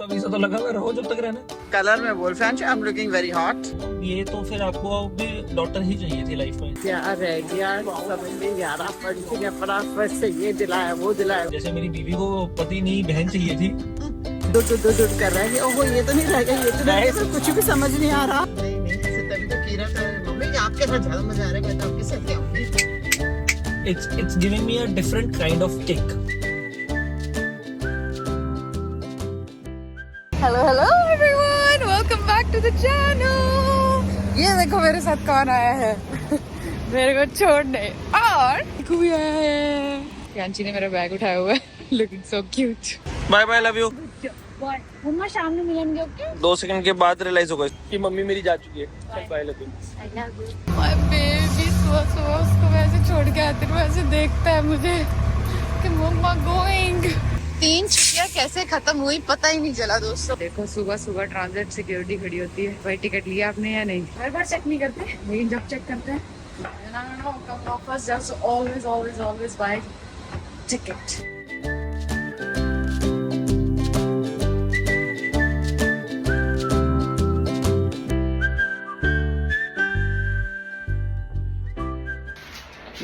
आपका वीजा तो लगा हुआ है, रहो जब तक रहना। कलर में बोल French, I am looking very hot. ये तो फिर आपको भी डॉक्टर ही चाहिए थी लाइफ में। क्या रह गया समझ नहीं आ रहा, पंछी ने फटाफट से ये दिलाया वो दिलाया। जैसे मेरी बीवी को पति नहीं बहन चाहिए थी। दुट कर रहा है, ओहो ये तो नहीं रह गया, ये तो रह गया, कुछ भी समझ नहीं आ रहा। नहीं ऐसे तभी तो कीरत मम्मी आपके साथ ज्यादा मजा आ रहा है, मैं तो आपके साथ क्या हूँ। It's giving me a different kind of kick. Hello everyone, welcome back to the channel. ये देखो मेरे साथ कौन आया है मेरे को छोड़ने, और को भी आया है। यांची ने मेरा बैग उठाया हुआ है, looking so cute. Bye bye, love you. मम्मा शाम में मिलेंगे, ओके? 2 सेकंड के बाद रियलाइज होगा कि मम्मी मेरी जा चुकी है। Bye love you. My baby सुबह उसको वैसे छोड़ के आती हूँ, वैसे देखता है मुझे कि मम्मा गोइंग। 3 छुट्टियां कैसे खत्म हुई पता ही नहीं चला दोस्तों। देखो सुबह ट्रांजिट सिक्योरिटी खड़ी होती है, भाई टिकट लिया आपने या नहीं। हर बार चेक नहीं करते, लेकिन जब चेक करते हैं always buy ticket.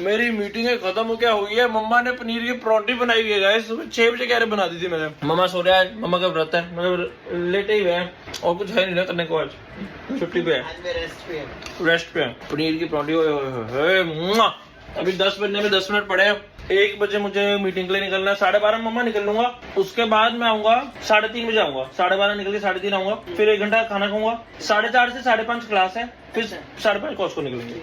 मेरी मीटिंग खत्म क्या हुई है। मम्मा ने पनीर की परोंठी बनाई हुई है गाइस, सुबह 6 बजे कह रहे बना दी थी मैंने। मम्मा सो रहा है, मम्मा का व्रत है, मतलब लेटे ही हुए हैं और कुछ है नहीं ना करने को। आज छुट्टी पे है, रेस्ट पे है। पनीर की परोंठी अभी 10 बजने में 10 मिनट पड़े हैं। 1 बजे मुझे मीटिंग के लिए निकलना है, 12:30 मम्मा निकल लूंगा। उसके बाद मैं आऊंगा 3:30 बजे आऊंगा, 12:30 निकल के 3:30 आऊंगा, फिर 1 घंटा खाना खाऊंगा। 4:30 से 5:30 क्लास है, फिर 5:30 कॉस्को निकलेंगे।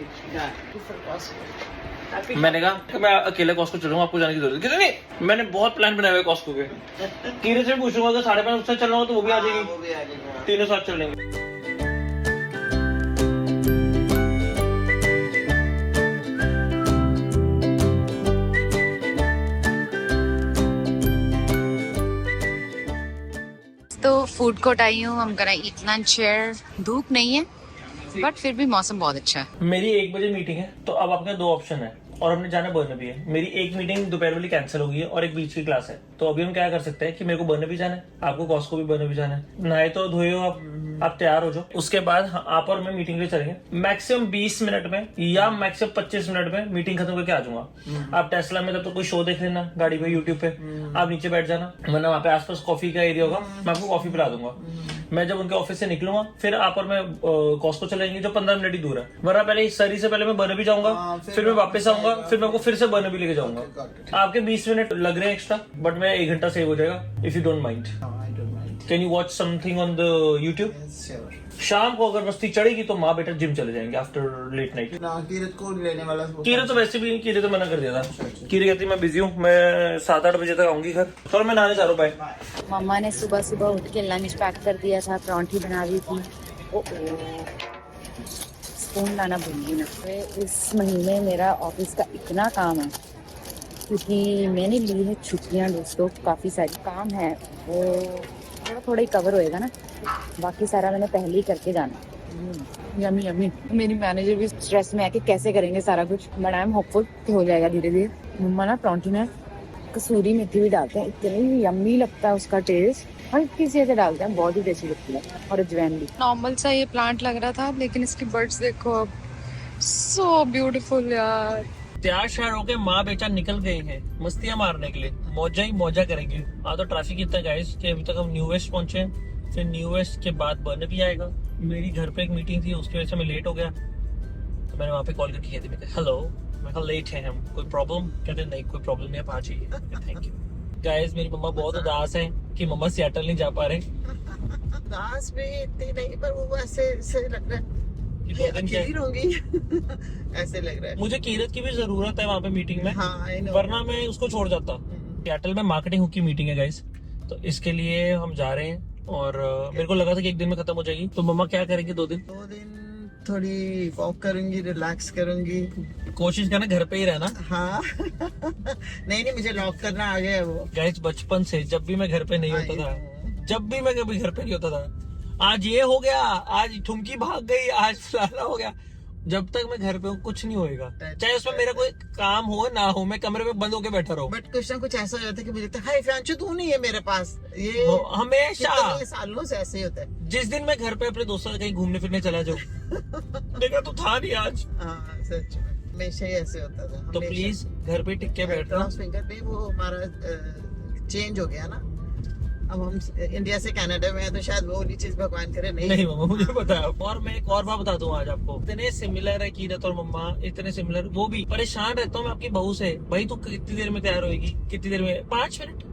मैंने कहा कि मैं अकेले कॉस्को चलूंगा, आपको जाने की जरूरत किसी नहीं। मैंने बहुत प्लान बनाए हुए कॉस्को के। कीरे से पूछूंगा अगर 5:30 उससे चलना हो तो वो भी आ जाएगी, तीनों साथ चल लेंगे। तो फूड कोर्ट आई हूँ, हम गोना ईट लंच हियर। धूप नहीं है बट फिर भी मौसम बहुत अच्छा है। मेरी 1 बजे मीटिंग है, तो अब आपके 2 ऑप्शन है और हमने जाना बर्नर भी है। मेरी एक मीटिंग दोपहर वाली कैंसिल हो गई है और एक बीच की क्लास है। तो अभी हम क्या कर सकते हैं कि मेरे को बर्नर भी जाना है, आपको कॉस्को भी बर्नर भी जाना है। नहाए तो धोए हो आप तैयार हो जाओ। उसके बाद आप और मैं मीटिंग पे चलेंगे। मैक्सिमम 20 मिनट में या मैक्सिमम 25 मिनट में मीटिंग खत्म करके आ जाऊंगा। आप टेस्ला में तब तो कोई शो देख लेना गाड़ी पे, यूट्यूब पे। आप नीचे बैठ जाना, वरना वहाँ पे आसपास कॉफी का एरिया होगा, मैं आपको कॉफी पिला दूंगा। मैं जब उनके ऑफिस से निकलूंगा फिर आप और मैं कॉस्को चलेंगे, जो 15 मिनट ही दूर है। वरना पहले सरी से पहले मैं बर्नर भी जाऊंगा, फिर मैं वापस आऊंगा, फिर मैं आपको फिर से बर्नर भी लेके जाऊंगा। आपके 20 मिनट लग रहे हैं एक्स्ट्रा, बट मैं 1 घंटा सेव हो जाएगा। If you don't mind, can you watch something on the YouTube? शाम को अगर मस्ती चढ़ेगी तो माँ बेटा जिम चले जाएंगे आफ्टर लेट नाइट। कीरत को लेने वाला, कीरे तो वैसे भी नहीं, कीरे तो मना कर दिया था। कीरे कहती मैं बिजी हूँ, मैं 7-8 बजे तक आऊंगी घर। चलो मैं नहाने जा रहा हूँ, बाय। मम्मा ने सुबह उठ के लंच पैक कर दिया था, परांठी बना रही थी। स्पून लाना भूल गई ना। इस महीने मेरा ऑफिस का इतना काम है क्योंकि मैंने ली है छुट्टियां दोस्तों। काफ़ी सारी काम है, वो थोड़ा ही कवर होएगा ना, बाकी सारा मैंने पहले ही करके जाना। Yummy yummy. मेरी मैनेजर भी स्ट्रेस में है कि कैसे करेंगे सारा कुछ, बट आई एम होपफुल कि हो जाएगा धीरे धीरे। मम्मा ना परांठी में कसूरी मेथी भी डालते हैं, इतनी यम्मी लगता है उसका टेस्ट। हल्की सी ऐसे डालते हैं, बहुत ही टेस्टी लगती है। और अजवाइन भी। नॉर्मल सा ये प्लांट लग रहा था, लेकिन इसकी बर्ड्स देखो अब, सो ब्यूटीफुल यार। तैयार शहर होके माँ बेटा निकल गए हैं मस्तियां मारने के लिए, मौजा ही मौजा करेंगे। तो ट्रैफिक इतना गाइस कि अभी तक हम न्यू वेस्ट पहुंचे, फिर न्यू वेस्ट के बाद बर्नर भी आएगा। मेरी घर पे एक मीटिंग थी, उसकी वजह से मैं लेट हो गया, तो मैंने वहाँ पे कॉल करके कहती मैं हेलो, मैं कहा लेट है हम, कोई प्रॉब्लम? कहते नहीं कोई प्रॉब्लम नहीं, आप आ जाइए। Thank you guys. मेरी मम्मा बहुत उदास है कि मम्मा सियाटल नहीं जा पा रहे। उदास भी इतनी नहीं, पर वो ऐसे लग रहा है ऐसे लग रहा है। मुझे कीरत की भी जरूरत है वहाँ पे मीटिंग में, वरना मैं उसको छोड़ जाता। सियाटल में मार्केटिंग हुक की मीटिंग है गाइस, तो इसके लिए हम जा रहे हैं। और मेरे को लगा था कि 1 दिन में खत्म हो जाएगी। तो मम्मा क्या करेंगे 2 दिन? 2 दिन थोड़ी वॉक करूंगी, रिलैक्स करूंगी, कोशिश करना घर पे ही रहना। हाँ नहीं मुझे लॉक करना आ गया है वो। गाइस बचपन से जब भी मैं घर पे नहीं होता था, जब भी मैं कभी घर पे नहीं होता था, आज ये हो गया, आज ठुमकी भाग गई, आज फलाना हो गया, जब तक मैं घर पे हूँ कुछ नहीं होएगा, चाहे उसमें मेरा कोई काम हो ना हो, मैं कमरे में बंद होके बैठा रहूं। बट कुछ ना कुछ ऐसा हो जाता है कि मुझे लगता है हाय फ्रांचो तू नहीं है मेरे पास, ये हमेशा कितने सालों से ऐसे ही होता है। जिस दिन मैं घर पे अपने दोस्तों से कहीं घूमने फिरने चला जाऊँ देखा तो था नहीं आज, हाँ सच में हमेशा ही ऐसे होता था। तो प्लीज घर पे टिक के बैठ रहा फिंगर पे वो हमारा चेंज हो गया ना, अब हम इंडिया से कनाडा में है तो शायद वो वाली चीज भगवान करे नहीं मम्मा मुझे पता है। और मैं एक और बात बता दूं आज आपको, इतने सिमिलर है कीरत और मम्मा, इतने सिमिलर। वो भी परेशान रहता हूँ मैं आपकी बहू से, भाई तू कितनी देर में तैयार होएगी, कितनी देर में, 5 minute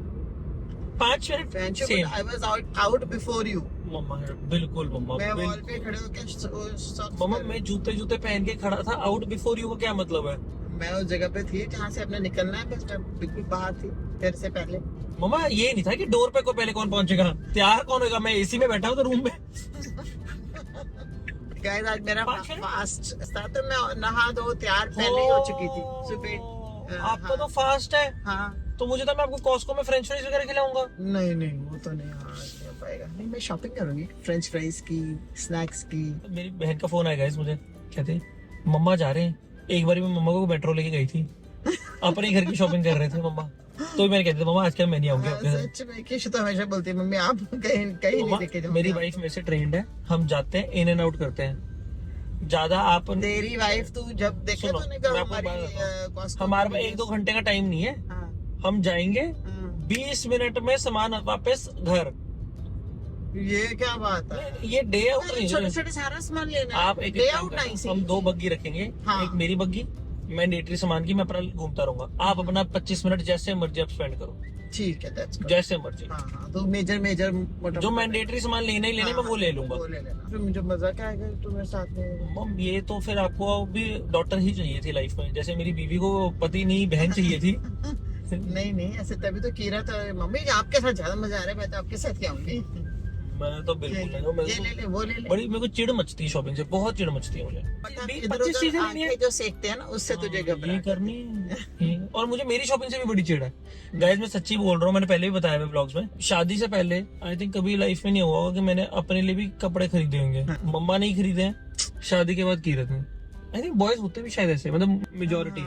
5 minute same. I was out before you. मम्मा बिल्कुल मम्मा, मैं वॉल बिल्कुल पे खड़े होकर मम्मा, मैं जूते पहन के खड़ा था। आउट बिफोर यू का क्या मतलब है? मैं उस जगह पे थी जहाँ से अपने निकलना है, बस मैं बिल्कुल बाहर थी तेरे से पहले। मम्मा ये नहीं था कि डोर पे को पहले कौन पहुंचेगा, तैयार कौन होगा, मैं एसी में बैठा हूँ तो रूम में। गाइस आज मेरा 5 मिनट? फास्ट था तो मैं नहा धो तैयार पहले ही हो चुकी थी सुबह। आपका तो फास्ट है, हाँ तो मुझे तो मैं आपको कॉस्को में फ्रेंच फ्राइज वगैरह खिलाऊंगा। नहीं वो तो नहीं, हाँ नहीं हो पाएगा। नहीं मैं शॉपिंग करूंगी, फ्रेंच फ्राइज की, स्नैक्स की। मेरी बहन का फोन आएगा इस मुझे, कहते मम्मा जा रहे हैं। एक बार मैं मम्मा को मेट्रो लेके गई थी, अपने घर की शॉपिंग कर रहे थे मम्मा, तो मैंने कहते मम्मा आज क्या मैं नहीं आऊंगी आपके साथ। सच में किश तो हमेशा बोलती है मम्मी आप कहीं नहीं लेके जाओ। मेरी वाइफ मेरे से ट्रेंड है, हम जाते हैं इन एंड आउट करते हैं ज्यादा। आप तेरी वाइफ तू जब देखे सुनो, तूने मैं आपको बात बताऊं, Costco हमारे की पास 1-2 घंटे का टाइम नहीं है, हाँ, हम जाएंगे हाँ। 20 मिनट में सामान वापस घर। ये क्या बात है? ये डे आउट नहीं छोटे है। छोटे सारा सामान लेना है। आप एक डे काम आउट करना, नहीं सही। हम 2 बग्गी रखेंगे, हाँ। एक मेरी बग्गी, मैंडेटरी सामान की मैं अपना घूमता रहूंगा, आप अपना 25 मिनट जैसे मर्जी आप स्पेंड करो, ठीक है that's good। जैसे मर्जी। हाँ तो मेजर मोटा जो मैंडेटरी सामान लेना ही लेने मैं वो ले लूंगा। वो ले लेना, फिर मुझे मजा क्या आएगा तुम मेरे साथ में। मम ये तो फिर आपको भी डॉटर ही चाहिए थी लाइफ में, जैसे मेरी बीवी को पति नहीं बहन चाहिए थी। नहीं ऐसे तभी तो कीरा तो मम्मी आपके साथ ज्यादा मजा आ रहा है, मैं तो आपके साथ क्या आऊंगी। मैं तो बिल्कुल नहीं हूँ, ये ले ले वो ले ले। बड़ी मेरे को चिड़ मचती है शॉपिंग से, बहुत चिड़ मचती है मुझे। 25 चीजें लेनी है, आंखें जो सेकते हैं ना उससे तुझे ये घबराहट करनी है। और मुझे मेरी शॉपिंग से भी बड़ी चिड़ है गाइस, मैं सच्ची बोल रहा हूँ, मैंने पहले भी बताया है ब्लॉग्स में, शादी से पहले आई थिंक कभी लाइफ में नहीं हुआ होगा कि मैंने अपने लिए भी कपड़े खरीदे होंगे। मम्मा नहीं खरीदे हैं, शादी के बाद कीरत में। आई थिंक बॉयज होते भी शायद ऐसे, मतलब मेजोरिटी।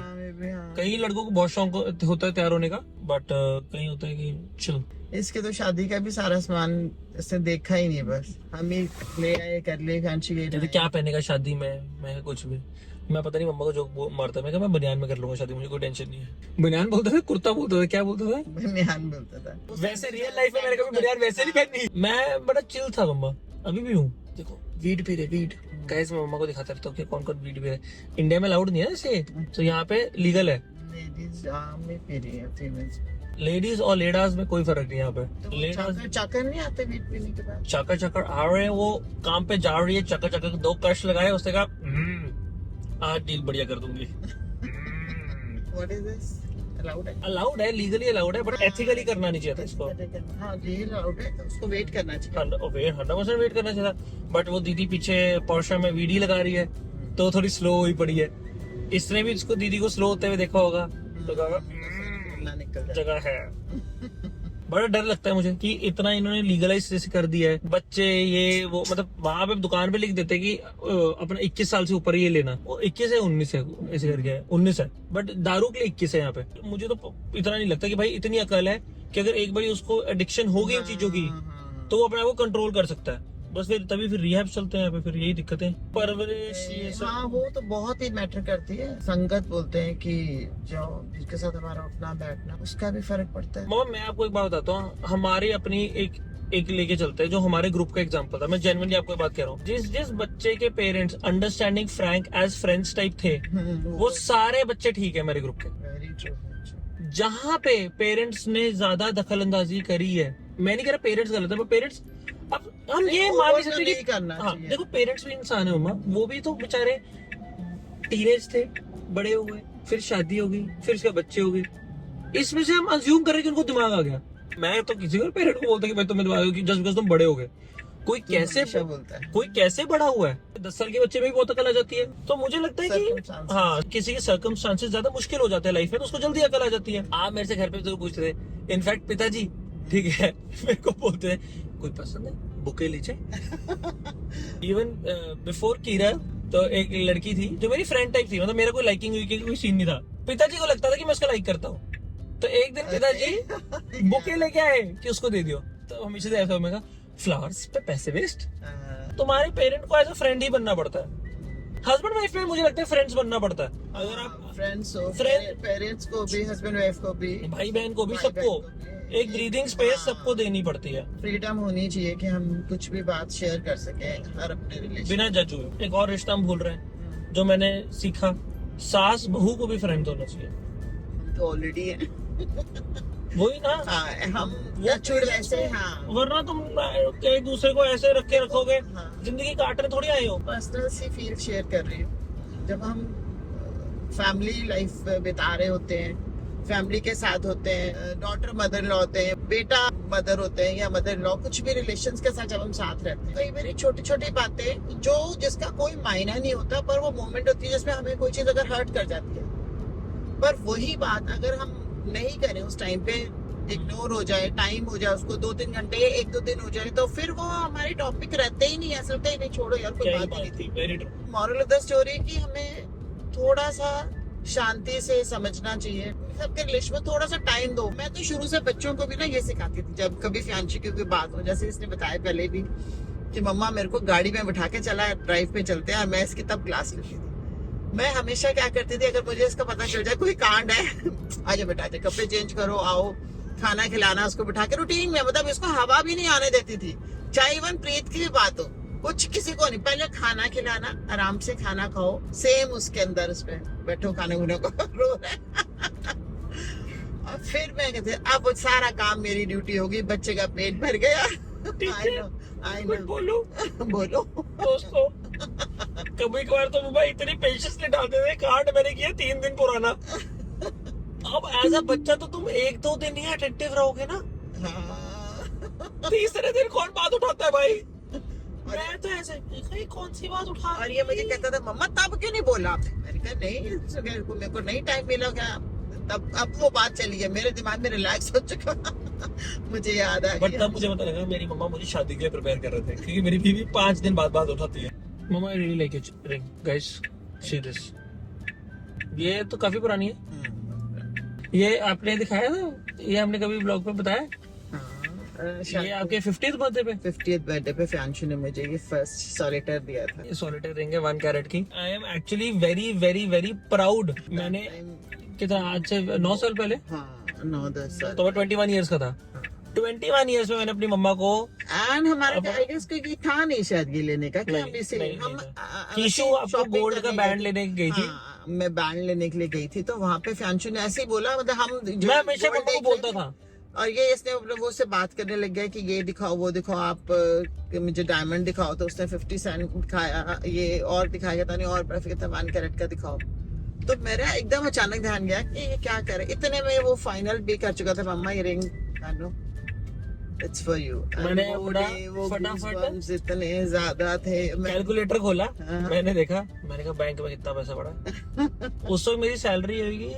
कई लड़कों को बहुत शौक होता है तैयार होने का, बट कहीं होता है कि चल। इसके तो शादी का भी सारा सामान इसने देखा ही नहीं, बस हम ही ले आए कर ले फैंसी गए। जैसे क्या पहनेगा शादी में, मैं कुछ भी, मैं पता नहीं मम्मा को जो मारता है, मैं बनियान में कर लूंगा शादी, मुझे कोई टेंशन नहीं है। बनियान बोलता था, कुर्ता बोलता था, क्या बोलता था, बनियान बोलता था। वैसे रियल लाइफ में मैंने कभी बनियान वैसे नहीं पहनी। मैं बड़ा चिल था मम्मा, अभी भी हूँ। देखो वीड पे वीड गाइस, मैं मम्मा को दिखाता रहता हूँ कि कौन कौन वीड पे है। इंडिया में अलाउड नहीं है ऐसे, तो यहाँ पे लीगल है। लेडीज में पी रही है, फीमेल्स लेडीज और लेडास में कोई फर्क नहीं यहाँ पे। तो लेडास चाकर नहीं आते वीट पीने के बाद। चक्कर चक्कर आ रहे हैं, वो काम पे जा रही है, चक्कर चक्कर 2 कश लगाए, उसने कहा आज डील बढ़िया कर दूंगी। What is this? अलाउड है? अलाउड है, लीगली अलाउड है, बट एथिकली करना नहीं चाहिए था इसको। हाँ डील अलाउड है, तो उसको वेट करना चाहिए। 100% वेट करना चाहिए था, बट वो दीदी पीछे पोर्शा में वीडी लगा रही है, तो थोड़ी स्लो हुई पड़ी है। इसने भी इसको दीदी को स्लो होते हुए देखा होगा, तो कहा ना निकल जाए। जगह है। बड़ा डर लगता है मुझे कि इतना इन्होंने लीगलाइज जैसे कर दिया है, बच्चे ये वो, मतलब वहां पे दुकान पे लिख देते कि अपना 21 साल से ऊपर ये लेना, वो 21 है 19 है ऐसे करके है, 19 है, बट दारू के लिए 21 है यहाँ पे। मुझे तो इतना नहीं लगता कि भाई इतनी अकल है कि अगर एक बार उसको एडिक्शन हो गई इन चीजों की, तो वो अपने आप को कंट्रोल कर सकता है। बस फिर तभी फिर रिहैब चलते हैं यहाँ पे, फिर यही दिक्कतें, परवरिश ये सब। हाँ वो तो बहुत ही मैटर करती है। संगत बोलते हैं कि जो जिसके साथ हमारा उठना बैठना, उसका भी फर्क पड़ता है। मामा मैं आपको एक बात बताता हूँ, हमारी अपनी एक लेके चलते हैं, जो हमारे ग्रुप का एग्जांपल था। मैं जेन्युइनली आपको एक बात कह रहा हूँ, जिस बच्चे के parents understanding frank as friends type थे, वो सारे बच्चे ठीक है मेरे ग्रुप के। Very true. जहाँ पे पेरेंट्स ने ज्यादा दखल अंदाजी करी है, मैं नहीं कह रहा पेरेंट्स गलत है, पर पेरेंट्स, अब हम ये मान नहीं सकते कि करना हाँ चाहिए। देखो पेरेंट्स भी इंसान है मम्मा, वो भी तो बेचारे टीनेज थे, बड़े हो गए, फिर शादी हो गई, फिर उसके बच्चे हो गए, इसमें से हम अज्यूम कर रहे कि उनको दिमाग आ गया। मैं तो किसी को पेरेंट को बोलता कि भाई तुम्हें दिमाग, जस्ट बिकॉज तुम बड़े हो गए। कोई कैसे बोलता है, कोई कैसे बड़ा हुआ है, 10 साल के बच्चे में भी बहुत अकल आ जाती है। तो मुझे लगता है कि Circumstances। हाँ किसी के सर्कमस्टांसेस ज्यादा मुश्किल हो जाते हैं लाइफ में, तो उसको जल्दी अकल आ जाती है। आप मेरे से घर पे जरूर पूछ रहे, इनफैक्ट पिताजी ठीक है मेरे को बोलते हैं कोई पसंद है बुके लीजिए। इवन बिफोर कीरा तो एक लड़की थी जो मेरी फ्रेंड टाइप थी, मतलब मेरा कोई लाइकिंग हुई कोई सीन नहीं था। पिताजी को लगता था कि मैं उसका लाइक करता हूँ, तो एक दिन पिताजी बुके लेके आए कि उसको दे दियो। तो हमेशा से ऐसा मैं कहा फ्लावर्स पे पैसे वेस्ट, तुम्हारे पेरेंट को एज अ फ्रेंड ही बनना पड़ता है। हस्बैंड वाइफ में मुझे लगता है फ्रेंड्स बनना पड़ता है। अगर आप फ्रेंड्स हो, Friend- पेरेंट्स को भी, हस्बैंड वाइफ को भी, भाई बहन को भी, भाई सबको बहन को भी। एक ब्रीदिंग स्पेस सबको देनी पड़ती है, फ्रीडम होनी चाहिए कि हम कुछ भी बात शेयर कर सके हर अपने रिलेशन। बिना जज हुए। एक और रिश्ता हम भूल रहे हैं जो मैंने सीखा, सास बहू को भी फ्रेंड होना चाहिए। हम तो ऑलरेडी है। वही ना, हम वो टचवुड वैसे, हाँ, वरना तुम एक दूसरे को ऐसे रखे रखोगे, हाँ। जिंदगी काटने थोड़ी आए हो। पर्सनल सी फील शेयर कर रही हूँ। जब हम फैमिली लाइफ बिता रहे होते हैं, फैमिली के साथ होते हैं, डॉटर मदर लॉ होते हैं, बेटा मदर होते हैं या मदर लॉ, कुछ भी रिलेशंस के साथ जब हम साथ रहते हैं, कई बार छोटी छोटी बातें जो जिसका कोई मायना नहीं होता, पर वो मोमेंट होती है जिसमें हमें कोई चीज अगर हर्ट कर जाती है, पर वही बात अगर हम नहीं करें उस टाइम पे, इग्नोर हो जाए, टाइम हो जाए उसको 2-3 घंटे, 1-2 दिन हो जाए, तो फिर वो हमारे टॉपिक रहते ही नहीं, ऐसा लगता ही नहीं, छोड़ो यार, कोई क्या ही बात ही नहीं बात थी। थी, very true. Moral of the story कि हमें थोड़ा सा शांति से समझना चाहिए, सबके रिलेशन में थोड़ा सा टाइम दो। मैं तो शुरू से बच्चों को भी ना ये सिखाती थी, जब कभी फियांशी की कोई बात हो, जैसे इसने बताया पहले भी कि मम्मा मेरे को गाड़ी में बिठा के चला, ड्राइव पे चलते हैं, मैं इसकी तब क्लास लेती थी। मैं हमेशा क्या करती थी, अगर मुझे इसका पता चल जाए कोई कांड है, आजा बेटा, आजा, कपड़े चेंज करो, आओ, खाना खिलाना, उसको बिठा के रूटीन में, मतलब इसको हवा भी नहीं आने देती थी, चाहे इवन प्रीत की भी बात हो, कुछ किसी को नहीं, पहले खाना खिलाना, आराम से खाना खाओ, सेम उसके अंदर उसमें बैठो, खाने खुने को रो रहे और फिर मैं कहते अब सारा काम मेरी ड्यूटी होगी, बच्चे का पेट भर गया। आई नो बोलो बोलो दोस्तों, कभी कभार तो भाई इतनी पेशेंस नहीं डालते थे, कार्ड मैंने किया 3 दिन पुराना। अब एज अ बच्चा तो तुम 1-2 दिन ही अटेंटिव रहोगे ना, हाँ। तीसरे दिन कौन बात उठाता है भाई? मैं तो ऐसे कौन सी बात उठा, और ये मुझे कहता था मम्मा तब क्यों नहीं बोला आपने? मैंने कहा नहीं, मेरे को नहीं टाइम मिला क्या तब, अब वो बात चली है, मेरे दिमाग में रिलैक्स हो चुका। मुझे याद आ बट गया। तब मुझे पता लगा मेरी मम्मा मुझे शादी के लिए प्रिपेयर कर रहे थे, क्योंकि मेरी बीवी 5 दिन बाद बात उठाती है। मम्मा I really like your ring guys, see this. ये तो काफी पुरानी है, ये आपने दिखाया था, ये हमने कभी ब्लॉग पे बताया, ये आपके 50th बर्थडे पे, 50th बर्थडे पे फ्यांशु ने मुझे ये फर्स्ट सॉलिटेयर दिया था। ये सॉलिटेयर रिंग है 1 कैरेट की। I am actually very very very proud. मैंने कितना, आज से 9 साल पहले, हाँ 9-10 साल, तो मैं 21 ईयर्स का था। 21 ईयर्स में मैंने अपनी मम्मा को, एंड हमारे आई गेस कोई था नहीं शायद ये लेने का, कि हम इसे नहीं, हम नहीं कीशु आपको गोल्ड का बैंड लेने गई थी। हाँ, मैं बैंड लेने के लिए गई थी, तो वहाँ पे फ्यांशु ने ऐसे ही बोला, मतलब हम मैं हमेशा gold मम्मा को देख बोलता रहे थे, था, और ये इसने वो से बात करने लग गया कि ये दिखाओ वो दिखाओ, आप कि मुझे डायमंड दिखाओ, तो उसने 50 सेंट दिखाया, ये और दिखाया था नहीं, और बर्फ था 1 कैरेट का दिखाओ, तो मेरा एकदम अचानक ध्यान गया कि ये क्या करे। इतने में वो फाइनल भी कर चुका था, मम्मा ये रिंग इट्स फॉर यू। मैंने वो उड़ा day, वो फटाफट goosebumps इतने ज्यादा थे। कैलकुलेटर खोला, हाँ। मैंने देखा, मैंने कहा बैंक में कितना पैसा पड़ा। उस वक्त मेरी सैलरी होगी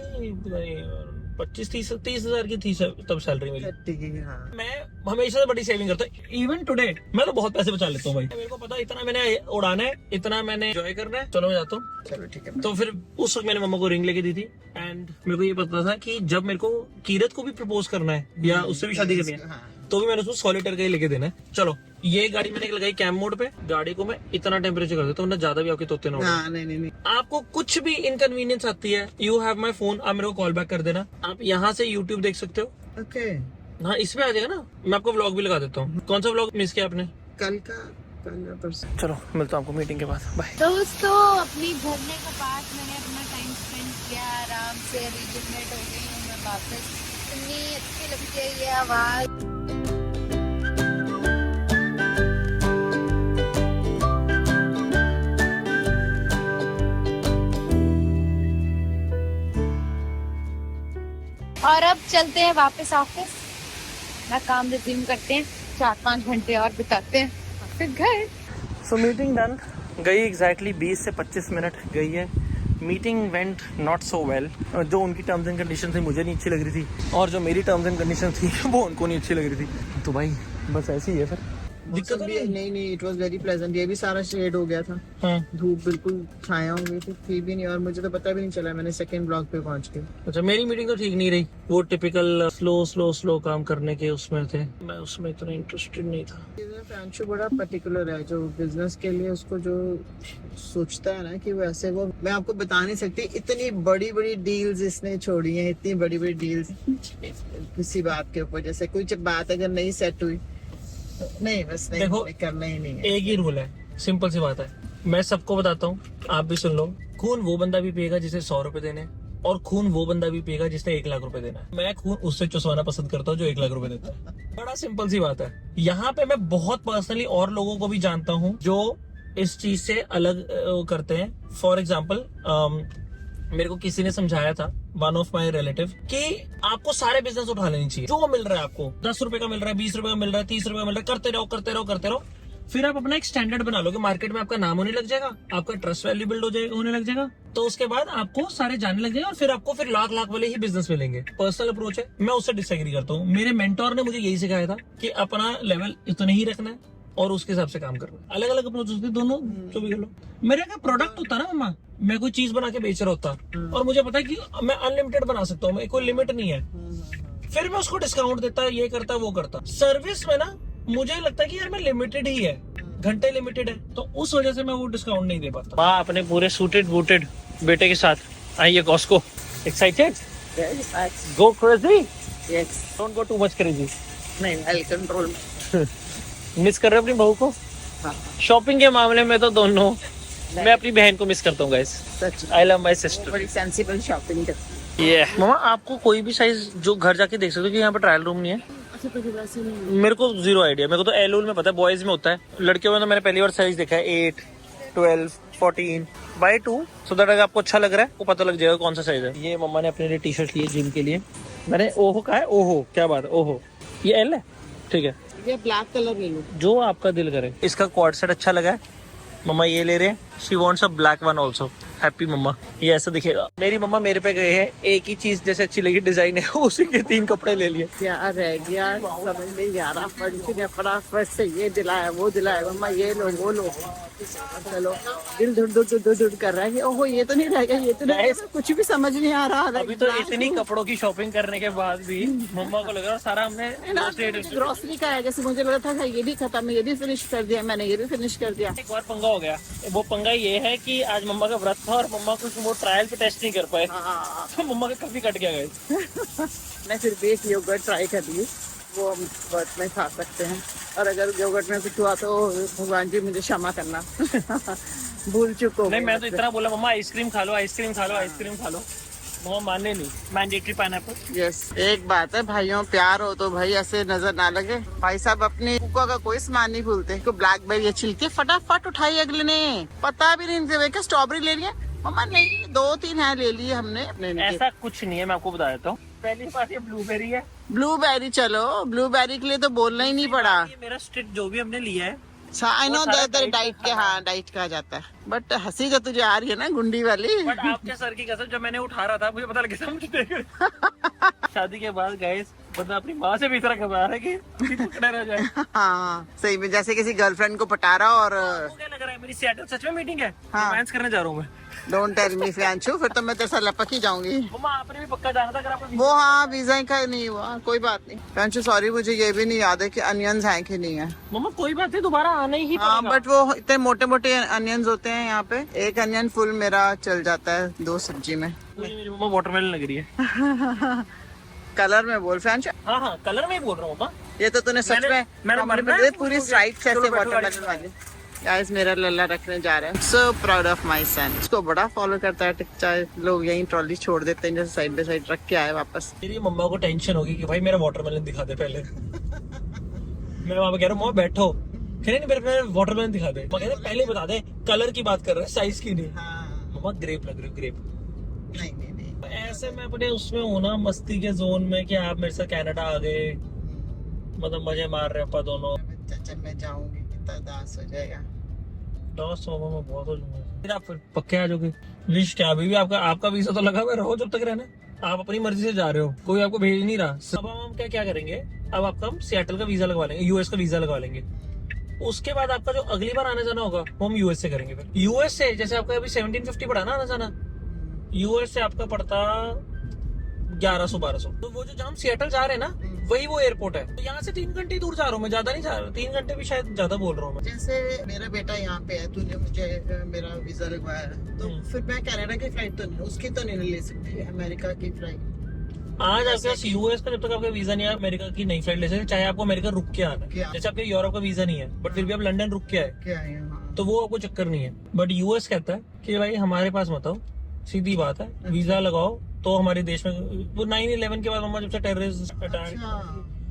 25-30 हजार की थी तब सैलरी मेरी। ठीक है, हाँ। मैं हमेशा से बड़ी सेविंग करता हूँ, इवन टुडे मैं तो बहुत पैसे बचा लेता हूँ भाई। मेरे को पता है इतना मैंने उड़ाना है, इतना मैंने एंजॉय करना है, चलो मैं जाता हूँ। चलो ठीक है। तो फिर उस वक्त मैंने मम्मा को रिंग लेके दी थी, एंड मेरे को ये पता था कि जब मेरे को कीरत को भी प्रपोज करना है या उससे भी शादी करनी है, हाँ। तो भी मैंने उसको सॉलिटेयर का ही लेके देना है। चलो ये गाड़ी मैंने लगाई कैम मोड पे, गाड़ी को मैं इतना टेम्परेचर कर देता हूँ ना, ज्यादा भी आपके तोते ना उड़े। हाँ, नहीं। आपको कुछ भी इनकन्वीनियंस आती है, यू हैव माई फोन, आप मेरे को कॉल बैक कर देना। आप यहाँ से यूट्यूब देख सकते हो, ओके, हाँ इसमें आ जाएगा ना, मैं आपको व्लॉग भी लगा देता हूँ। कौन सा व्लॉग मिस किया आपने? कल परसों। चलो मिलता हूँ आपको मीटिंग के बाद, बाय। दोस्तों अपनी झरने के पास मैंने अपना टाइम स्पेंड किया, आराम से रिजुवनेट हो गई हूँ मैं वापस। इतनी अच्छी लगती है ये आवाज। और अब चलते हैं वापस ऑफिस, अपना काम रिज्यूम करते हैं, 4-5 घंटे और बिताते हैं, फिर घर। सो मीटिंग डन, गई एग्जैक्टली 20 से 25 मिनट गई है। Meeting went not so well. जो उनकी टर्म्स एंड कंडीशन थी मुझे नहीं अच्छी लग रही थी, और जो मेरी टर्म्स एंड कंडीशन थी वो उनको नहीं अच्छी लग रही थी। तो भाई बस ऐसे ही है फिर। दिक्कत भी नहीं, इट वाज वेरी प्लेजेंट। ये भी सारा शेड हो गया था, हाँ। धूप बिल्कुल छाया हो गई थी भी नहीं, और मुझे तो पता भी नहीं चला, मैंने सेकंड ब्लॉक पे पहुंच के। अच्छा, मेरी मीटिंग तो ठीक नहीं रही, वो टिपिकल स्लो काम करने के उसमें थे, मैं उसमें इतना इंटरेस्टेड नहीं था। फ्रांशु बड़ा पर्टिकुलर है, जो बिजनेस के लिए उसको जो सोचता है ना कि वो ऐसे, वो मैं आपको बता नहीं सकती, इतनी बड़ी बड़ी डील्स इसने छोड़ी हैं, इतनी बड़ी बड़ी डील्स किसी बात के ऊपर। जैसे कोई जब बात अगर नहीं सेट हुई, नहीं बस नहीं, देखो, करना ही नहीं है। एक ही रूल है, सिंपल सी बात है, मैं सबको बताता हूँ, आप भी सुन लो। खून वो बंदा भी पिएगा जिसे 100 रुपए देने, और खून वो बंदा भी पिएगा जिसने 1 लाख रुपए देना है। मैं खून उससे चुसवाना पसंद करता हूँ जो 1 लाख रुपए देता है। बड़ा सिंपल सी बात है। यहाँ पे मैं बहुत पर्सनली और लोगों को भी जानता हूँ जो इस चीज से अलग करते हैं। फॉर एग्जाम्पल, मेरे को किसी ने समझाया था, वन ऑफ माई रिलेटिव, कि आपको सारे बिजनेस उठा लेनी चाहिए। जो मिल रहा है आपको, 10 रुपए का मिल रहा है, 20 रुपए का मिल रहा है, 30 रुपए का मिल रहा है, करते रहो। फिर आप अपना एक स्टैंडर्ड बना लोगे, मार्केट में आपका नाम होने लग जाएगा, आपका ट्रस्ट वैल्यू बिल्ड होने लग जाएगा, तो उसके बाद आपको सारे जानने लग जाएंगे, और फिर आपको लाख वाले ही बिजनेस मिलेंगे। पर्सनल अप्रोच है, मैं उससे डिसएग्री करता हूँ। मेरे मेंटोर ने मुझे यही सिखाया था कि अपना लेवल इतना ही रखना है और उसके हिसाब से काम करना है। अलग अलग अप्रोच होती है दोनों, जो भी कर लो। मेरे का प्रोडक्ट होता ना मम्मा, मैं कोई चीज बना के बेच रहा होता, और मुझे पता है कि मैं अनलिमिटेड बना सकता हूँ, कोई लिमिट नहीं है, फिर मैं उसको डिस्काउंट देता, ये करता वो करता। सर्विस में ना मुझे लगता है कि यार मैं लिमिटेड ही है, घंटे लिमिटेड है, तो उस वजह से मैं वो डिस्काउंट नहीं दे पाता। माँ अपने पूरे सूटेड बूटेड बेटे के साथ आई है Costco. Excited? Go crazy? Yes, don't go too much crazy. नहीं, आई कंट्रोल। मिस कर रहे हो अपनी बहू को? शॉपिंग के मामले में तो दोनों, मैं अपनी बहन को मिस करता हूँ guys. Such, I love my sister. बड़ी सेंसिबल शॉपिंग करती है। ये मामा, आपको कोई भी साइज जो घर जाके देख सकते हो कि यहाँ पे ट्रायल रूम नहीं है? अच्छा, तो वैसे नहीं। मेरे को जीरो आइडिया। मेरे को तो एल में पता है, बॉयज में होता है, लड़कियों में तो मैंने पहली बार साइज देखा है 8, 12, 14/2, सो दैट अगर आपको अच्छा लग रहा है आपको पता लग जाएगा कौन सा साइज है। ये मम्मा ने अपने लिए टी शर्ट ली है जिम के लिए। मैंने ओहो कहा है, ओहो क्या बात है, ओहो ये एल है, ठीक है, ये ब्लैक कलर ले लो, जो आपका दिल करे। इसका क्वाड सेट अच्छा लगा है, मम्मा ये ले रहे हैं। She wants a black one also. Happy मम्मा। ये ऐसा दिखेगा। मेरी मम्मा मेरे पे गए हैं, एक ही चीज जैसे अच्छी लगी डिजाइन है उसी के 3 कपड़े ले लिए। क्या रह गया समझ नहीं आ रहा, फटाफट से ये दिलाया वो दिलाया, मम्मा ये लो वो लो, चलो दिल धुड़ कर रहा है कि ओहो ये तो नहीं रह गया, ये तो नहीं, कुछ भी समझ नहीं आ रहा। अभी तो इतनी कपड़ों की शॉपिंग करने के बाद भी मम्मा को लग रहा है सारा हमने ग्रोसरी का है, जैसे मुझे लगा था ये भी खत्म, ये भी फिनिश कर दिया मैंने, ये भी फिनिश कर दिया। एक और पंगा हो गया। वो पंगा ये है कि आज मम्मा का व्रत था और मम्मा कुछ वो ट्रायल पे टेस्ट नहीं कर पाए, तो मम्मा का काफी कट गया गाइस। मैं फिर भी एक योगर्ट ट्राई कर ली, वो हम व्रत में खा सकते हैं, और अगर योगर्ट में कुछ हुआ तो भगवान जी मुझे क्षमा करना। भूल चुको। नहीं, मैं तो इतना बोला मम्मा आइसक्रीम खा लो, आइसक्रीम खा लो, आइसक्रीम खा लो, मम्मा मानने नहीं। Mandatory pineapple. यस, एक बात है भाइयों, प्यार हो तो भाई ऐसे नजर ना लगे। भाई साहब अपनी कुका का कोई सामान नहीं भूलते। को ब्लैकबेरी छिलके फटाफट उठाई अगले ने, पता भी नहीं क्या स्ट्रॉबेरी ले लिया मम्मा, नहीं 2-3 है ले लिए हमने। ऐसा कुछ नहीं है, मैं आपको बता देता हूँ। पहली बात ये ब्लूबेरी है। ब्लूबेरी, चलो ब्लूबेरी के लिए तो बोलना ही नहीं पड़ा। ये मेरा स्ट्रिक्ट जो भी हमने लिया है, आई नो डाइट के, हाँ डाइट कहा जाता है, बट हंसी जो तुझे आ रही है ना गुंडी वाली। बट आपके सर की कसम, जब मैंने उठा रहा था मुझे पता लगा मुझे देख रहे। शादी के बाद गाइस बंदा अपनी माँ से भी इतना घबरा रहा है कि पकड़ा रह जाए। हाँ सही में, जैसे किसी गर्लफ्रेंड को पटा रहा। और क्या लग रहा है, मेरी सियाटल सच में मीटिंग है, हाँ। रोमांस करने जा रहा हूँ मैं। डोंट टेल मी फ्रांशु, फिर तो मैं तेरे साथ लपक ही जाऊंगी। मम्मा आपने भी पक्का जाना था अगर आपको वो हाँ, वीजा का नहीं हुआ, कोई बात नहीं। फ्रांशु सॉरी, मुझे ये भी नहीं याद है कि अनियंस हैं कि नहीं है। मम्मा कोई बात नहीं, दोबारा आना ही हाँ, पड़ेगा। बट वो इतने मोटे मोटे अनियंस होते हैं यहाँ पे, एक अनियन फुल मेरा चल जाता है 2 सब्जी में। मुझे मेरी मम्मा वाटरमेलन लग रही है। कलर में बोल फ्रांशु। हाँ हाँ, कलर में ही बोल रहा हूँ मम्मा। ये तो तूने सच में पूरी स्ट्राइप कैसे वाटरमेलन वाली। गाइस मेरा लल्ला रखने जा रहा है, so proud of my son. इसको बड़ा फॉलो करता है, चाहे लोग यहीं ट्रॉली छोड़ देते हैं, जैसे साइड बाय साइड रख के आए वापस। मेरी मम्मा को टेंशन होगी कि भाई मेरा वाटरमेलन दिखा दे पहले। मैं वहाँ पे कह रहा हूँ मम्मा बैठो, कह रहे नहीं मेरे वाटरमेलन दिखा दे। मैं कह रहे पहले बता दे, कलर की बात कर रहे हैं, साइज की नहीं। मम्मा ग्रेप लग रही, ग्रेप। नहीं नहीं नहीं, ऐसे मैं अपने उसमें हूँ ना, मस्ती के जोन में, कि आप मेरे साथ कनाडा आ गए, मतलब मजे मार रहे अपन दोनों। जब मैं जाऊंगी कितना दास हो जाएगा। बहुत हो जाऊंगा। आप फिर पक्के आ जाओगे? लिस्ट क्या, अभी भी आपका वीजा तो लगा हुआ है, रहो जब तक रहना। आप अपनी मर्जी से जा रहे हो, कोई आपको भेज नहीं रहा। अब हम क्या करेंगे, अब आपका हम सियाटल का वीजा लगवा लेंगे, यूएस का वीजा लगवा लेंगे। उसके बाद आपका जो अगली बार आने जाना होगा वो हम यूएस से करेंगे। फिर यूएस से जैसे आपका अभी 1750 पड़ा ना आना जाना, यूएस से आपका पड़ता 1100-1200। तो वो जो जहाँ हम सिएटल जा रहे हैं ना वही वो एयरपोर्ट है। तो यहाँ से 3 घंटे दूर जा रहा हूँ मैं, ज्यादा नहीं जा रहा, 3 घंटे भी शायद ज्यादा बोल रहा हूँ मैं। जैसे मेरा बेटा यहाँ पे है, तूने मुझे मेरा वीजा लगवाया है, तो फिर मैं कनाडा की फ्लाइट तो नहीं, उसकी तो नहीं ले सकती, अमेरिका की फ्लाइट। आज आपके पास यूएस का जब तक आपका वीजा नहीं है, अमेरिका की नई फ्लाइट ले सकते, चाहे आपको अमेरिका रुक के आना है। जैसे आपके यूरोप का वीजा नहीं है बट फिर भी आप लंदन रुक के आए क्या है यहाँ? तो वो आपको चक्कर नहीं है। बट यूएस कहता है कि भाई हमारे पास मत आओ, सीधी बात है, वीजा लगाओ। तो हमारे देश में वो 9/11 के बाद मम्मा जब से टेररिस्ट अटैक,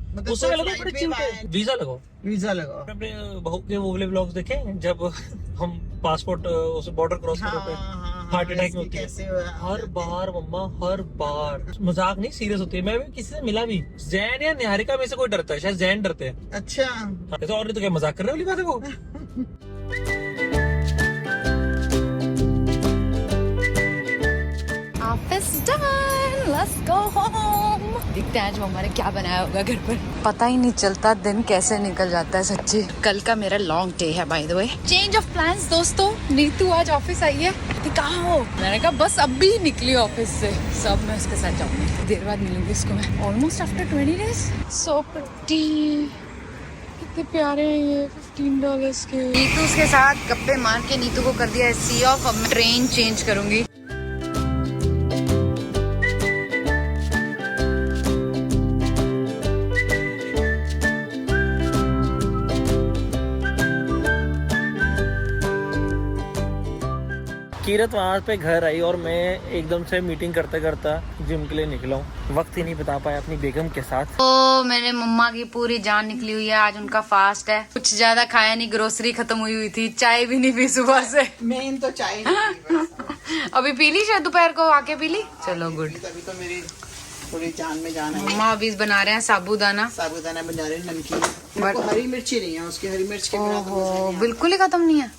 मतलब उससे पहले तो flight बड़े भी चिल थे। बाहर- वीजा लगाओ। वीजा लगाओ। अपने बहू के वो वाले ब्लॉग्स देखे जब हम पासपोर्ट उस बॉर्डर क्रॉस कर रहे थे, हार्ट अटैक में होती है कैसे हर बार मम्मा, हर बार। मजाक नहीं, सीरियस होती है। मैं भी किसी से मिला भी, जैन या निहारिका में से कोई डरता है, शायद जैन डरते हैं। अच्छा तो और नहीं तो क्या मजाक कर रहे हो वाली बात है वो। Office done, let's go home. देखते हैं आज मम्मा ने क्या बनाया होगा घर पर। पता ही नहीं चलता दिन कैसे निकल जाता है सच्ची। कल का मेरा लॉन्ग डे है by the way. Change of plans दोस्तों। नीतू आज ऑफिस आई है। कहाँ हो? मैंने कहा बस अभी निकली ऑफिस से। सब मैं उसके साथ जाऊंगी, देर बाद मिलूंगी इसको मैं। Almost after 20 days. So pretty, कितने प्यारे हैं ये $15 के। नीतू उसके साथ गप्पे मार के नीतू को कर दिया सी ऑफ। अब मैं ट्रेन चेंज करूंगी। कीरत वहाँ पे घर आई और मैं एकदम से मीटिंग करते करता जिम के लिए निकला हूँ। वक्त ही नहीं बता पाया अपनी बेगम के साथ। तो मेरे मम्मा की पूरी जान निकली हुई है। आज उनका फास्ट है। कुछ ज्यादा खाया नहीं, ग्रोसरी खत्म हुई थी, चाय भी नहीं पी सुबह से। मेन तो चाय नहीं पी बस। अभी पी ली शायद, दोपहर को आके पी ली। चलो गुड। अभी तो मेरी थोड़ी जान में जाना है। मम्मा अभी बना रहे हैं साबूदाना। साबुदाना बना रहे हैं, नमकीन। मेरे को हरी मिर्ची नहीं है, उसकी हरी मिर्च के बिना तो मजा ओहो, नहीं आता। बिल्कुल ही खत्म नहीं है।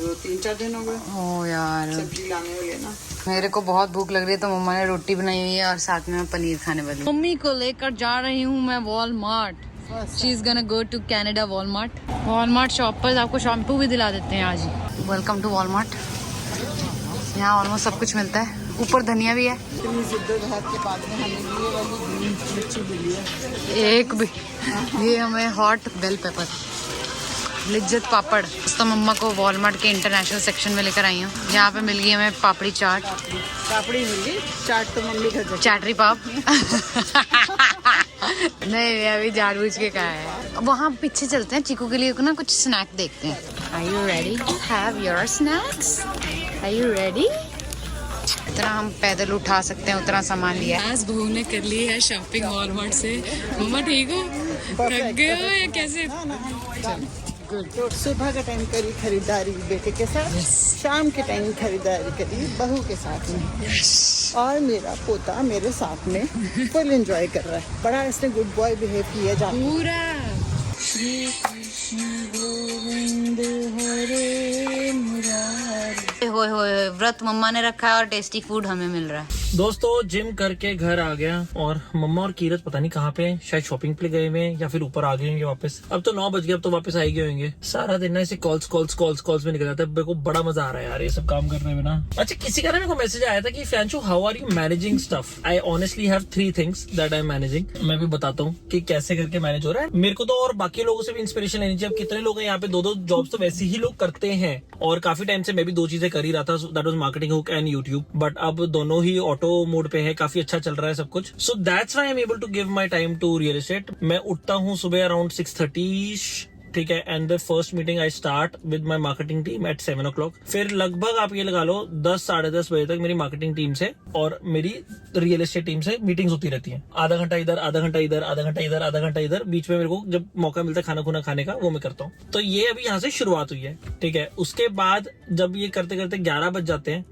वो 3-4 दिन हो गए ओ यार, सब्जी लाने हुए ना। मेरे को बहुत भूख लग रही है तो मम्मा ने रोटी बनाई हुई है और साथ में मैं पनीर खाने वाली हूँ। मम्मी को लेकर जा रही हूँ मैं Walmart. She is gonna go to Canada Walmart. Walmart shop पर आपको शैम्पू भी दिला देते हैं आज ही। Welcome to Walmart. यहाँ ऑलमोस्ट सब कुछ मिलता है। ऊपर धनिया भी है। इतनी जिद्दोजहद के बाद में हमें ये वाली ग्रीन मिर्ची मिली है। एक भी। ये हमें हॉट बेल पेपर, लिज्जत पापड़। तो मम्मा को वॉलमार्ट के इंटरनेशनल सेक्शन में लेकर आई हूँ। यहाँ पे मिल गई हमें पापड़ी चाट। पापड़ी मिल गई, चाट तो मम्मी घर से। चैटरी पाप। नहीं अभी जानबूझ के कहा है। वहाँ पीछे चलते हैं, चीकू के लिए ना कुछ स्नैक देखते हैं। Are you ready to have your snacks? Are you ready? इतना हम पैदल उठा सकते हैं उतना सामान लिया है। आज बहू ने कर ली है शॉपिंग वॉलमार्ट से। मम्मा ठीक हो? थक गए हो या कैसे? तो सुबह का टाइम करी खरीदारी बेटे के साथ, शाम के टाइम खरीदारी करी बहू के साथ में, और मेरा पोता मेरे साथ में फुल एंजॉय कर रहा है। बड़ा इसने गुड बॉय बिहेव किया जा पूरा। श्री कृष्ण गोविंद हरे मुरारी। होए व्रत मम्मा ने रखा है और टेस्टी फूड हमें मिल रहा है। दोस्तों जिम करके घर आ गया और मम्मा और कीरत पता नहीं कहाँ पे हैं, शायद शॉपिंग पे गए हुए या फिर ऊपर आ गए होंगे वापस। अब तो 9 बज गए, अब तो वापस आ ही गए होंगे। सारा दिन ना ऐसे कॉल्स में निकल जाता है। मेरे को बड़ा मजा आ रहा है यार ये सब काम करने में ना। अच्छा किसी का ना मेरे को मैसेज आया था कि फ्यांशु how are you managing stuff. I honestly have 3 things that I am managing. मैं भी बताता हूँ कि कैसे करके मैनेज हो रहा है। मेरे को तो और बाकी लोगों से भी इंस्पिरेशन लेनी चाहिए। अब कितने लोग हैं यहाँ पे 2-2 जॉब्स तो वैसे ही लोग करते हैं, और काफी टाइम से मैं भी 2 चीजें कर ही रहा था, that was marketing hook and YouTube. But अब दोनों ही ऑटो मोड पे है, काफी अच्छा चल रहा है सब कुछ। So that's why I am able to give my time to real estate. मैं उठता हूँ सुबह अराउंड 6:30, ठीक है, and the first meeting I start with my marketing team at 7 o'clock। फिर लगभग आप ये लगा लो 10 साढ़े 10 बजे तक मेरी मार्केटिंग टीम से और मेरी रियल एस्टेट टीम से मीटिंग्स होती रहती हैं। आधा घंटा इधर, आधा घंटा इधर, आधा घंटा इधर, आधा घंटा इधर। बीच में मेरे को जब मौका मिलता है खाना खुना खाने का वो मैं करता हूँ। तो ये अभी यहाँ से शुरुआत हुई है, ठीक है। उसके बाद जब ये करते करते 11 बज जाते हैं,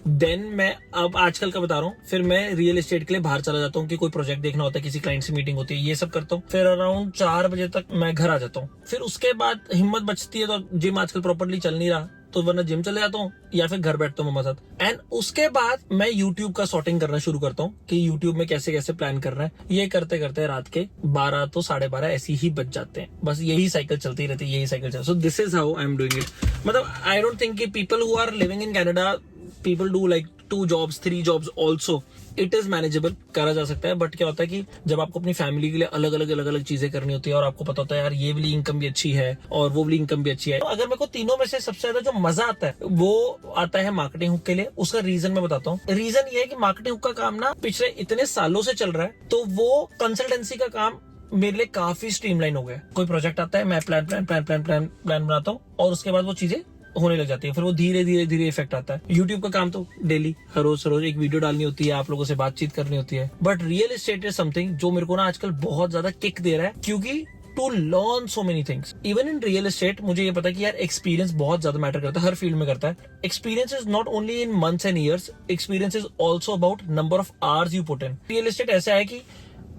देन मैं अब आजकल का बता रहा हूँ, फिर मैं रियल एस्टेट के लिए बाहर चला जाता हूँ कि कोई प्रोजेक्ट देखना होता है, किसी क्लाइंट से मीटिंग होती है, ये सब करता हूँ। फिर अराउंड 4 बजे तक मैं घर आ जाता हूँ। फिर उसके बाद हिम्मत बचती है तो जिम आजकल प्रॉपर्ली चल नहीं रहा, तो वरना जिम चले जाता हूँ या फिर घर बैठता हूँ मम्मा साथ। एंड उसके बाद मैं यूट्यूब का सॉर्टिंग करना शुरू करता हूँ कि यूट्यूब में कैसे कैसे प्लान करना है। ये करते करते रात के 12 तो 12:30 ऐसे ही बच जाते हैं। बस यही साइकिल चलती रहती है, यही साइकिल चलती है। So this is how I am doing it. मतलब आई डोंट थिंक कि people who are living in Canada, people do like 2 jobs 3 jobs also, it is manageable, करा जा सकता है। बट क्या होता है कि जब आपको अपनी फैमिली के लिए अलग अलग चीजें करनी होती है और आपको पता होता है यार ये वाली इनकम भी अच्छी है और वो वाली इनकम भी अच्छी है, तो अगर मेरे को तीनों में से सबसे ज्यादा जो मजा आता है वो आता है मार्केटिंग हुक के लिए। उसका रीजन मैं बताता हूँ। रीजन ये है कि मार्केटिंग हुक का काम ना पिछले इतने सालों से चल रहा है, तो वो कंसल्टेंसी का काम मेरे लिए काफी स्ट्रीमलाइन हो गया। कोई प्रोजेक्ट आता है, मैं प्लान बनाता हूँ और उसके बाद वो चीजें होने लग जाती है। फिर वो धीरे धीरे इफेक्ट आता है। यूट्यूब का काम तो डेली हर रोज एक वीडियो डालनी होती है, आप लोगों से बातचीत करनी होती है। But real estate is something जो मेरे को ना आजकल बहुत ज्यादा किक दे रहा है, क्योंकि to learn so many things. Even in real estate मुझे ये पता है कि यार एक्सपीरियंस बहुत ज्यादा मैटर करता है, हर फील्ड में करता है। Experience is not only in months and years, experience is also about number of hours you put in. Real estate ऐसा है कि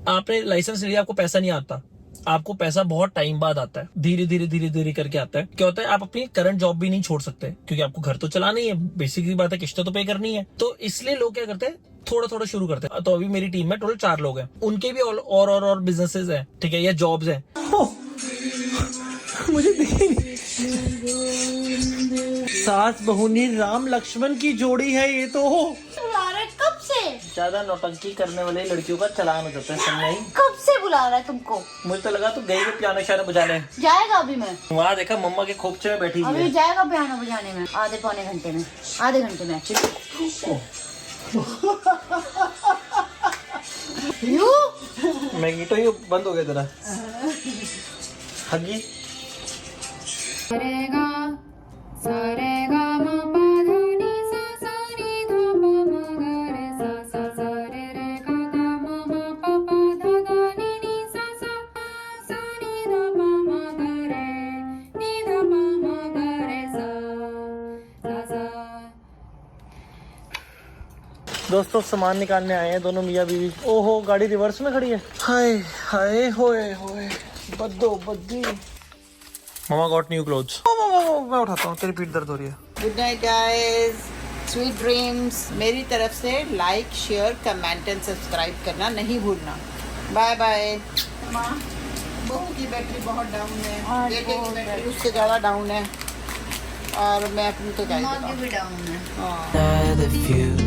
आपने लाइसेंस लिया, आपको पैसा नहीं आता, आपको पैसा बहुत टाइम बाद आता है, धीरे धीरे करके आता है। क्या होता है, आप अपनी करंट जॉब भी नहीं छोड़ सकते क्योंकि आपको घर तो चलाना ही है, बेसिक बात है, किस्तें तो पे करनी है। तो इसलिए लोग क्या करते हैं, थोड़ा शुरू करते हैं। तो अभी मेरी टीम में टोटल 4 लोग हैं, उनके भी और बिजनेसेस हैं, ठीक है, या जॉब्स हैं। मुझे दिखी नहीं, सास बहुनी राम लक्ष्मण की जोड़ी है ये तो। कब से ज्यादा नौटंकी करने वाले लड़कियों का चालान हो जाता है समय ही। कब से बुला रहा है तुमको? मुझे तो लगा तू गई है पियानो शानो बजाने। जाएगा अभी मैं, वहाँ देखा मम्मा के खोपचे में बैठी हुई अभी है। जाएगा पियानो बजाने में आधे पौने घंटे में, आधे घंटे में एक्चुअली। यू मैगी तो ये बंद हो गया तेरा हगी। दोस्तों सामान निकालने आए हैं दोनों मियाँ बीवी। ओहो गाड़ी रिवर्स में खड़ी है। हाय हाय होए होए बद्दो बद्दी। Mama got new clothes. मैं उठाता हूँ, तेरी पीठ दर्द हो रही है। Good night guys, sweet dreams. मेरी तरफ से like, share, comment and subscribe करना नहीं भूलना। Bye bye. बहू की बैटरी बहुत डाउन है, बेटे की बैटरी उससे ज़्यादा डाउन है और मैं अपनी तो भी डाउन है।